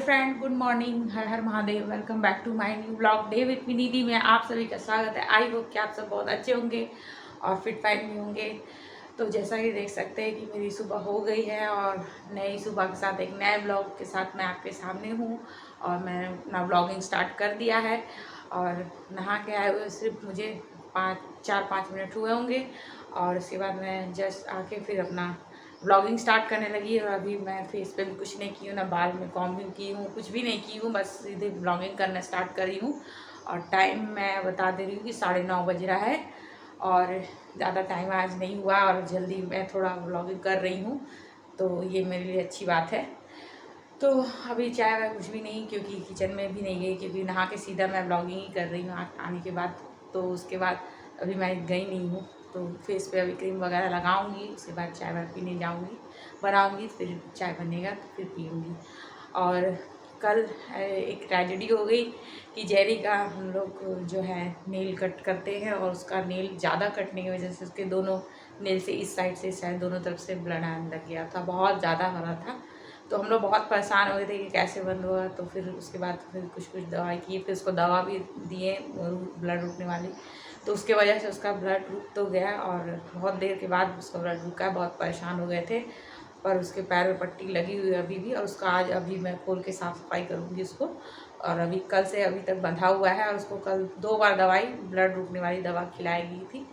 Friend, good morning. Har Har Mahadev. Welcome back to my new blog day with Viniti में आप सभी का स्वागत है। आई होप कि आप सब बहुत अच्छे होंगे और फिट फाइन भी होंगे। तो जैसा कि देख सकते हैं कि मेरी सुबह हो गई है और नई सुबह के साथ एक नए ब्लॉग के साथ मैं आपके सामने हूँ और मैंने अपना ब्लॉगिंग स्टार्ट कर दिया है। और नहा के आए हुए सिर्फ मुझे 4-5 मिनट हुए होंगे और उसके बाद मैं जस्ट आके फिर अपना व्लॉगिंग स्टार्ट करने लगी। और अभी मैं फेस पे भी कुछ नहीं की हूँ, ना बाल में कॉम्बिंग की हूँ, कुछ भी नहीं की हूँ, बस सीधे व्लॉगिंग करना स्टार्ट करी हूँ। और टाइम मैं बता दे रही हूँ कि 9:30 बज रहा है और ज़्यादा टाइम आज नहीं हुआ और जल्दी मैं थोड़ा व्लॉगिंग कर रही हूँ, तो ये मेरे लिए अच्छी बात है। तो अभी चाय वाय कुछ भी नहीं, क्योंकि किचन में भी नहीं गई, क्योंकि नहा के सीधा मैं व्लॉगिंग ही कर रही हूँ आने के बाद। तो उसके बाद अभी मैं गई नहीं हूँ, तो फेस पे अभी क्रीम वगैरह लगाऊंगी, उसके बाद चाय वाय पीने जाऊंगी, बनाऊंगी, फिर चाय बनेगा तो फिर पीऊँगी। और कल एक ट्रेजेडी हो गई कि जेरी का हम लोग जो है नेल कट करते हैं और उसका नेल ज़्यादा कटने की वजह से उसके दोनों नेल से इस साइड से शायद दोनों तरफ से ब्लड आने लग गया था, बहुत ज़्यादा हो रहा था। तो हम लोग बहुत परेशान हो गए थे कि कैसे बंद हुआ। तो फिर उसके बाद फिर कुछ दवाई की, फिर उसको दवा भी दिए ब्लड रुकने वाली। तो उसके वजह से उसका ब्लड रुक तो गया और बहुत देर के बाद उसका ब्लड रुका। बहुत परेशान हो गए थे। पर उसके पैर में पट्टी लगी हुई है अभी भी, और उसका आज अभी मैं खोल के साफ़ सफाई करूँगी उसको। और अभी कल से अभी तक बंधा हुआ है और उसको कल 2 बार दवाई, ब्लड रुकने वाली दवा खिलाई गई थी,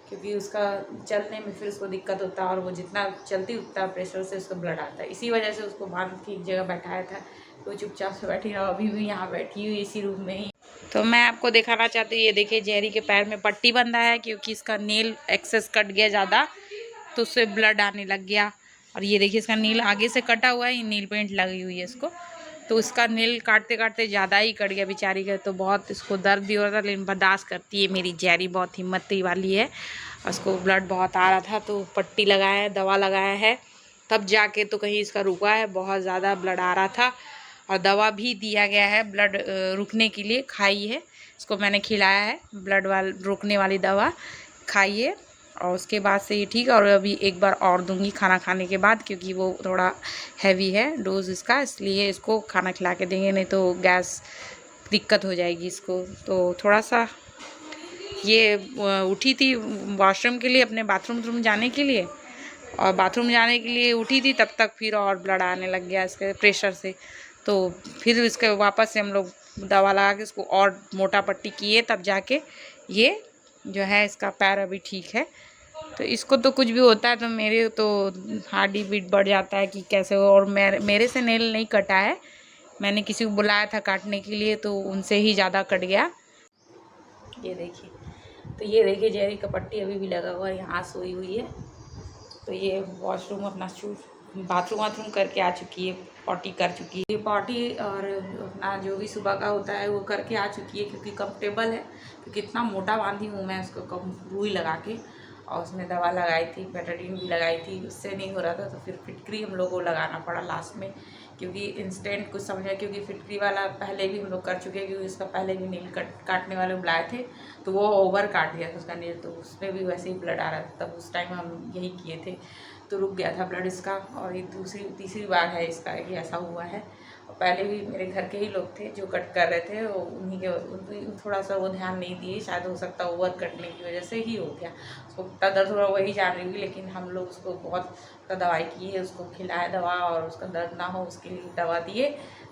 क्योंकि उसका चलने में फिर उसको दिक्कत होता है और वो जितना चलती उतना प्रेशर से उसका ब्लड आता है। इसी वजह से उसको बांध के एक जगह बैठाया था, तो चुपचाप से बैठी रहा। अभी भी यहाँ बैठी हुई इसी रूम में ही। तो मैं आपको दिखाना चाहती हूँ, ये देखिए जेरी के पैर में पट्टी बंधा है, क्योंकि इसका नेल एक्सेस कट गया ज़्यादा, तो उससे ब्लड आने लग गया। और ये देखिए इसका नील आगे से कटा हुआ है, ये नील पेंट लगी हुई है इसको, तो उसका नील काटते काटते ज़्यादा ही कट गया बेचारी का। तो बहुत इसको दर्द भी हो रहा था, लेकिन बर्दाश्त करती है मेरी जेरी, बहुत हिम्मती वाली है। उसको ब्लड बहुत आ रहा था तो पट्टी लगाया है, दवा लगाया है, तब जाके तो कहीं इसका रुका है। बहुत ज़्यादा ब्लड आ रहा था और दवा भी दिया गया है ब्लड रुकने के लिए, खाई है, इसको मैंने खिलाया है ब्लड रुकने वाली दवा, खाइए और उसके बाद से ये ठीक है। और अभी एक बार और दूंगी खाना खाने के बाद, क्योंकि वो थोड़ा हैवी है डोज इसका, इसलिए इसको खाना खिला के देंगे, नहीं तो गैस दिक्कत हो जाएगी इसको। तो थोड़ा सा ये उठी थी वॉशरूम के लिए, अपने बाथरूम जाने के लिए, और बाथरूम जाने के लिए उठी थी, तब तक फिर और ब्लड आने लग गया इसके प्रेशर से। तो फिर इसके वापस से हम लोग दवा लगा के उसको और मोटा पट्टी किए, तब जाके ये जो है इसका पैर अभी ठीक है। तो इसको तो कुछ भी होता है तो मेरे तो हार्ट बीट बढ़ जाता है कि कैसे हो। और मेरे से नेल नहीं कटा है, मैंने किसी को बुलाया था काटने के लिए, तो उनसे ही ज़्यादा कट गया। ये देखिए, तो ये देखिए जेरी का पट्टी अभी भी लगा हुआ है, यहाँ सोई हुई है। तो ये वॉशरूम अपना बाथरूम करके आ चुकी है, पॉटी कर चुकी है, ये पॉटी और अपना जो भी सुबह का होता है वो करके आ चुकी है, क्योंकि कंफर्टेबल है, क्योंकि इतना मोटा बांधी हूँ मैं उसको रुई लगा के। और उसमें दवा लगाई थी, बेटाडीन भी लगाई थी, उससे नहीं हो रहा था, तो फिर फिटकरी हम लोग को लगाना पड़ा लास्ट में, क्योंकि इंस्टेंट कुछ समझा, क्योंकि फिटकरी वाला पहले भी हम लोग कर चुके हैं, क्योंकि उसका पहले भी नील काटने वाले बुलाए थे, तो वो ओवर काट दिया था उसका नील, तो उसमें भी वैसे ही ब्लड आ रहा था। तब उस टाइम हम यही किए थे, तो रुक गया था ब्लड इसका। और ये तीसरी बार है इसका कि ऐसा हुआ है। और पहले भी मेरे घर के ही लोग थे जो कट कर रहे थे, वो उन्हीं के थोड़ा सा वो ध्यान नहीं दिए, शायद हो सकता है ओवर कटने की वजह से ही हो गया। उसको कितना दर्द हो रहा वही जान रही होगी, लेकिन हम लोग उसको बहुत दवाई की है, उसको खिलाया दवा, और उसका दर्द ना हो उसके लिए दवा दिए,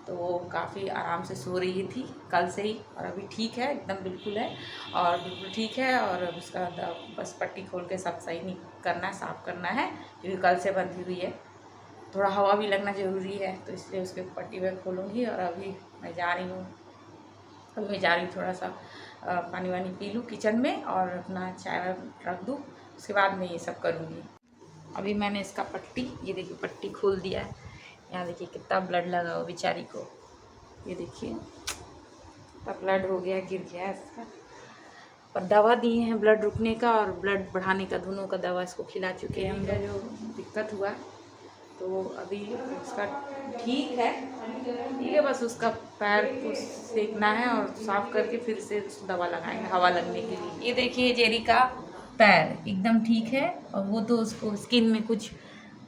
तो वो काफ़ी आराम से सो रही थी कल से ही, और अभी ठीक है, एकदम बिल्कुल है, और बिल्कुल ठीक है। और उसका बस पट्टी खोल के सब सही नहीं करना है, साफ़ करना है, क्योंकि कल से बंधी हुई है, थोड़ा हवा भी लगना ज़रूरी है, तो इसलिए उसके पट्टी में खोलूँगी। और अभी मैं जा रही हूँ, थोड़ा सा पानी वानी पी लूँ किचन में और अपना चाय रख दूँ, उसके बाद मैं ये सब करूँगी। अभी मैंने इसका पट्टी, ये देखिए पट्टी खोल दिया है, यहाँ देखिए कितना ब्लड लगा हो बेचारी को, ये देखिए तब ब्लड हो गया, गिर गया इसका। पर दवा दिए हैं ब्लड रुकने का और ब्लड बढ़ाने का, दोनों का दवा इसको खिला चुके हैं हम लोग। जो दिक्कत हुआ तो अभी उसका ठीक है, बस उसका पैर को सेकना है और साफ करके फिर से दवा लगाएंगे हवा लगने के लिए। ये देखिए जेरी का पैर एकदम ठीक है, और वो तो उसको स्किन में कुछ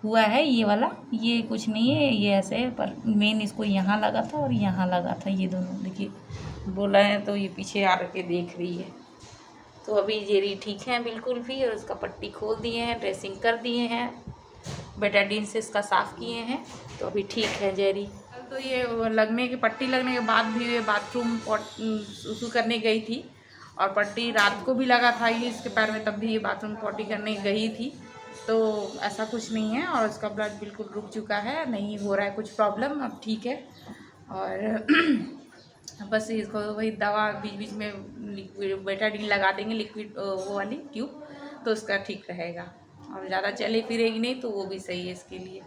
हुआ है ये वाला, ये कुछ नहीं है, ये ऐसे है, पर मेन इसको यहाँ लगा था और यहाँ लगा था, ये दोनों देखिए बोला है, तो ये पीछे आ के देख रही है। तो अभी जेरी ठीक है बिल्कुल भी, और उसका पट्टी खोल दिए हैं, ड्रेसिंग कर दिए हैं, बेटाडीन से इसका साफ़ किए हैं, तो अभी ठीक है जेरी। तो ये लगने के पट्टी लगने के बाद भी ये बाथरूम सुसु करने गई थी, और पट्टी रात को भी लगा था ये इसके पैर में, तब भी ये बाथरूम पॉटी करने गई थी। तो ऐसा कुछ नहीं है, और उसका ब्लड बिल्कुल रुक चुका है, नहीं हो रहा है कुछ प्रॉब्लम, अब ठीक है। और बस इसको वही दवा बीच बीच में लिक्विड बेटाडीन लगा देंगे, लिक्विड वो वाली ट्यूब, तो उसका ठीक रहेगा। और ज़्यादा चले फिरेगी नहीं तो वो भी सही है इसके लिए।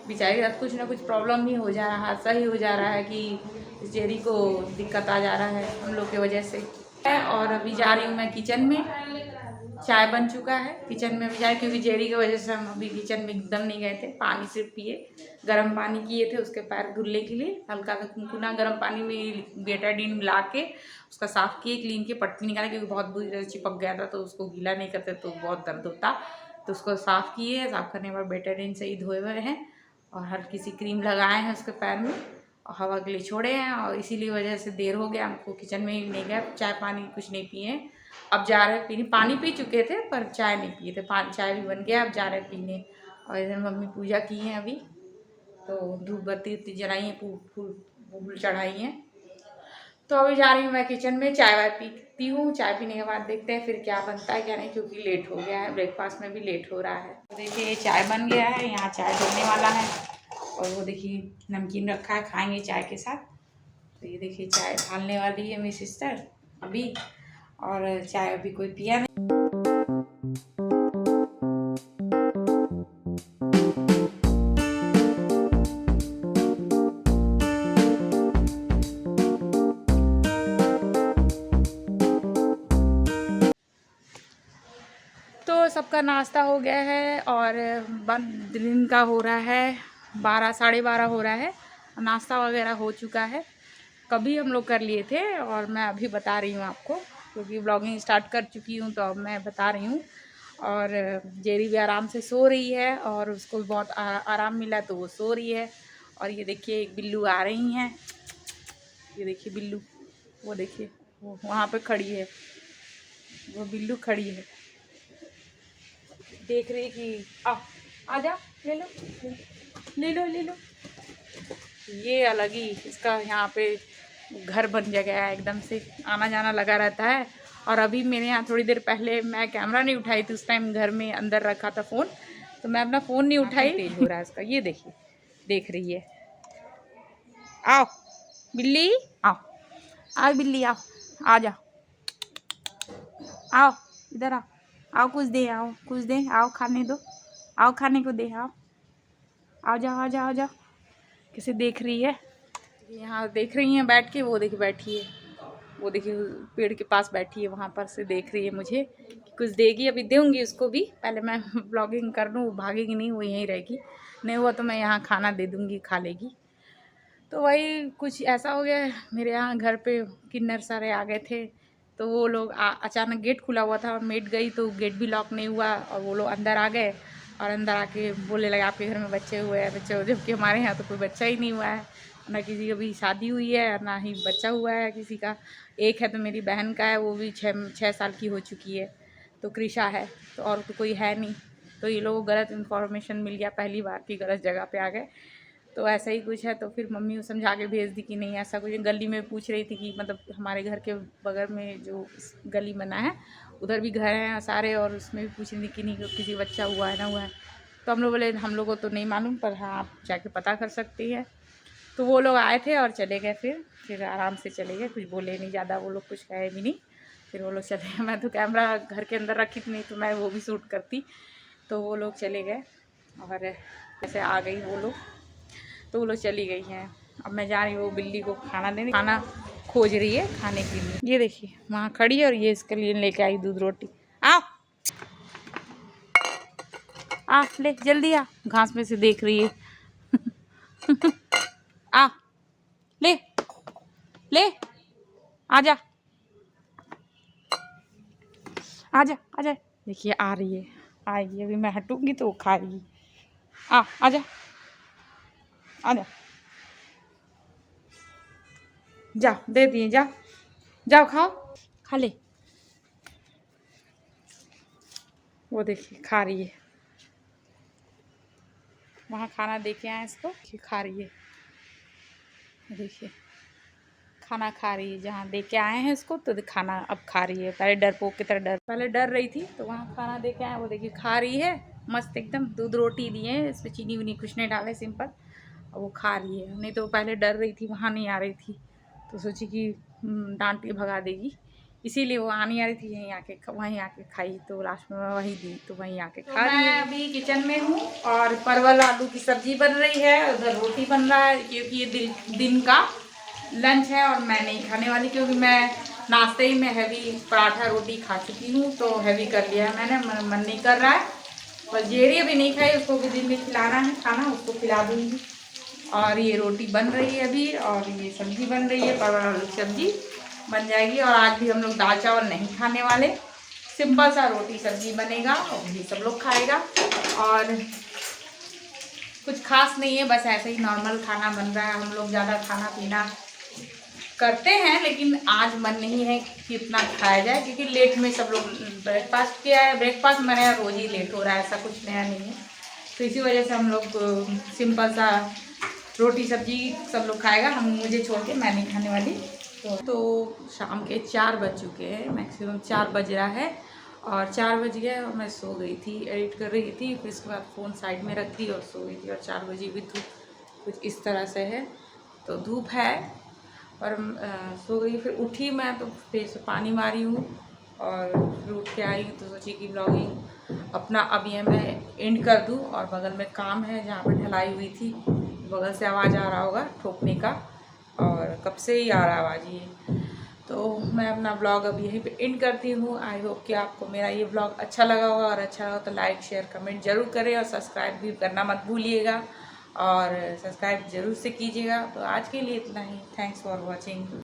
बेचारी रात कुछ ना कुछ प्रॉब्लम ही हो जा रहा है, हादसा ही हो जा रहा है कि इस जेरी को दिक्कत आ जा रहा है हम लोग की वजह से। और अभी जा रही हूँ मैं किचन में, चाय बन चुका है, किचन में भी जाए, क्योंकि जेरी की वजह से हम अभी किचन में एकदम नहीं गए थे, पानी सिर्फ पिए, गर्म पानी किए थे उसके पैर धुलने के लिए, हल्का सा कुनकुना गर्म पानी में बेटाडीन मिला के उसका साफ़ किए, क्लीन किए, पट्टी निकाला, क्योंकि बहुत बुरी तरह चिपक गया था, तो उसको गीला नहीं करते तो बहुत दर्द होता, तो उसको साफ़ किए, साफ़ करने के बाद बेटाडीन से ही धोए हुए हैं, और हल्की सी क्रीम लगाए हैं उसके पैर में, और हवा के लिए छोड़े हैं, और इसीलिए वजह से देर हो गया हमको, किचन में ही नहीं गए, चाय पानी कुछ नहीं पिए। अब जा रहे पीने, पानी पी चुके थे पर चाय नहीं पिए थे, पानी चाय भी बन गया, अब जा रहे पीने। और इधर मम्मी पूजा की हैं अभी, तो धूप बत्ती जलाई हैं, फूल चढ़ाई हैं। तो अभी जा रही हूँ मैं किचन में, चाय वाय पीती हूँ, चाय पीने के बाद देखते हैं फिर क्या बनता है क्या नहीं, क्योंकि लेट हो गया है, ब्रेकफास्ट में भी लेट हो रहा है। तो देखिए चाय बन गया है, यहाँ चाय ढलने वाला है, और वो देखिए नमकीन रखा है, खाएंगे चाय के साथ। तो ये देखिए चाय ढालने वाली है मेरी सिस्टर अभी, और चाय अभी कोई पिया नहीं। तो सबका नाश्ता हो गया है, और दिन का हो रहा है 12 साढ़े 12 हो रहा है, नाश्ता वगैरह हो चुका है, कभी हम लोग कर लिए थे, और मैं अभी बता रही हूँ आपको, क्योंकि ब्लॉगिंग स्टार्ट कर चुकी हूँ तो अब मैं बता रही हूँ। और जेरी भी आराम से सो रही है, और उसको भी बहुत आराम मिला तो वो सो रही है। और ये देखिए एक बिल्लू आ रही हैं, ये देखिए बिल्लू, वो देखिए वो वहाँ पे खड़ी है, वो बिल्लू खड़ी है, देख रही कि आ जा, ले लो ले लो ले लो। ये अलग ही इसका यहाँ पे घर बन गया है, एकदम से आना जाना लगा रहता है। और अभी मेरे यहाँ थोड़ी देर पहले मैं कैमरा नहीं उठाई थी, उस टाइम घर में अंदर रखा था फ़ोन, तो मैं अपना फ़ोन नहीं उठाई, तेज हो रहा है इसका, ये देखिए देख रही है। आओ बिल्ली, आओ आओ बिल्ली, आओ आ जा, आओ इधर आओ, आओ कुछ दे, आओ कुछ दे, आओ खाने दो, आओ खाने को दे, आओ आ जाओ आ जाओ आ जाओ। कैसे देख रही है, यहाँ देख रही हैं बैठ के, वो देखिए बैठी है, वो देखिए पेड़ के पास बैठी है, वहाँ पर से देख रही है मुझे कि कुछ देगी, अभी दूँगी उसको भी, पहले मैं ब्लॉगिंग कर लूँ, वो भागेगी नहीं, वो यहीं रहेगी, नहीं हुआ तो मैं यहाँ खाना दे दूँगी, खा लेगी। तो वही कुछ ऐसा हो गया मेरे यहाँ घर पे, किन्नर सारे आ गए थे, तो वो लोग अचानक गेट खुला हुआ था, मेड गई तो गेट भी लॉक नहीं हुआ, और वो लोग अंदर आ गए, और अंदर आके बोलने लगे आपके घर में बच्चे हुए हैं, बच्चे हुए, जबकि हमारे यहाँ तो कोई बच्चा ही नहीं हुआ है, ना किसी की अभी शादी हुई है, ना ही बच्चा हुआ है किसी का। एक है तो मेरी बहन का है, वो भी 6 साल की हो चुकी है, तो कृषा है, तो और तो कोई है नहीं। तो ये लोगों को गलत इन्फॉर्मेशन मिल गया, पहली बार की गलत जगह पे आ गए, तो ऐसा ही कुछ है। तो फिर मम्मी को समझा के भेज दी कि नहीं ऐसा कुछ। गली में पूछ रही थी कि मतलब हमारे घर के बगल में जो गली बना है उधर भी घर हैं सारे, और उसमें भी पूछ रही थी कि नहीं किसी बच्चा हुआ है ना हुआ है। तो हम लोग बोले हम लोगों को तो नहीं मालूम, पर हाँ आप जाके पता कर सकती है। तो वो लोग आए थे और चले गए, फिर आराम से चले गए, कुछ बोले नहीं ज़्यादा, वो लोग कुछ कहे भी नहीं, फिर वो लोग चले गए। मैं तो कैमरा घर के अंदर रखी थी, नहीं तो मैं वो भी शूट करती। तो वो लोग चले गए, और ऐसे आ गई वो लोग, तो वो लोग चली गई हैं। अब मैं जा रही हूँ बिल्ली को खाना देने, खाना खोज रही है खाने के लिए। ये देखिए वहाँ खड़ी है, और ये इसके लिए लेके आई दूध रोटी। आओ आ ले जल्दी आ, घास में से देख रही है। आ ले ले, आजा आजा आजा, देखिए आ रही है, आएगी, अभी मैं हटूंगी तो वो खाएगी। आजा आजा, जाओ दे दिए, जाओ जाओ खाओ, खा ले। वो देखिए खा रही है, वहाँ खाना दे के आए इसको, खा रही है। देखिए खाना खा रही है, जहाँ दे के आए हैं इसको तो खाना अब खा रही है। पहले डरपोक की तरह पहले डर रही थी, तो वहाँ खाना दे के आए, वो देखिए खा रही है मस्त एकदम। दूध रोटी दिए, इसमें चीनी विनी कुछ नहीं डाले, सिंपल, और वो खा रही है। नहीं तो पहले डर रही थी, वहाँ नहीं आ रही थी, तो सोची कि डांट के भगा देगी, इसीलिए वो आनी आ रही थी। यहीं आके वहीं आके खाई, तो लास्ट में मैं वही दी, तो वहीं आके खा रही है। मैं अभी किचन में हूँ और परवल आलू की सब्जी बन रही है, उधर रोटी बन रहा है, क्योंकि ये दिन का लंच है और मैं नहीं खाने वाली, क्योंकि मैं नाश्ते ही में हैवी पराठा रोटी खा चुकी हूँ, तो हैवी कर लिया है मैंने, मन नहीं कर रहा है। बस जेरी अभी नहीं खाई, उसको भी दिन में खिलाना है खाना, उसको खिला दूँगी। और ये रोटी बन रही है अभी, और ये सब्जी बन रही है, परवल आलू की सब्जी बन जाएगी। और आज भी हम लोग दाल चावल नहीं खाने वाले, सिंपल सा रोटी सब्जी बनेगा और ये सब लोग खाएगा। और कुछ खास नहीं है, बस ऐसे ही नॉर्मल खाना बन रहा है। हम लोग ज़्यादा खाना पीना करते हैं, लेकिन आज मन नहीं है कि इतना खाया जाए, क्योंकि लेट में सब लोग ब्रेकफास्ट किया है। ब्रेकफास्ट मेरा रोज़ ही लेट हो रहा है, ऐसा कुछ नया नहीं है, तो इसी वजह से हम लोग सिंपल सा रोटी सब्जी सब लोग खाएगा, मुझे छोड़ के मैं नहीं खाने वाली। तो शाम के 4 बज चुके हैं, मैक्सिमम 4 बज रहा है, और 4 बज गया और मैं सो गई थी, एडिट कर रही थी, फिर उसके बाद फ़ोन साइड में रख दी और सो गई थी। और 4 बजे भी धूप कुछ इस तरह से है, तो धूप है और सो गई। फिर उठी मैं, तो फिर से पानी मारी हूँ और फिर उठ के आई, तो सोची कि ब्लॉगिंग अपना अब ये मैं एंड कर दूँ। और बगल में काम है जहाँ पर ढलाई हुई थी, बगल से आवाज़ आ रहा होगा ठोकने का, और कब से ही आ रहा आवाज़ ये। तो मैं अपना ब्लॉग अब यहीं पे एंड करती हूँ। आई होप कि आपको मेरा ये ब्लॉग अच्छा लगा होगा, और अच्छा लगा तो लाइक शेयर कमेंट ज़रूर करें, और सब्सक्राइब भी करना मत भूलिएगा, और सब्सक्राइब ज़रूर से कीजिएगा। तो आज के लिए इतना ही, थैंक्स फॉर वॉचिंग।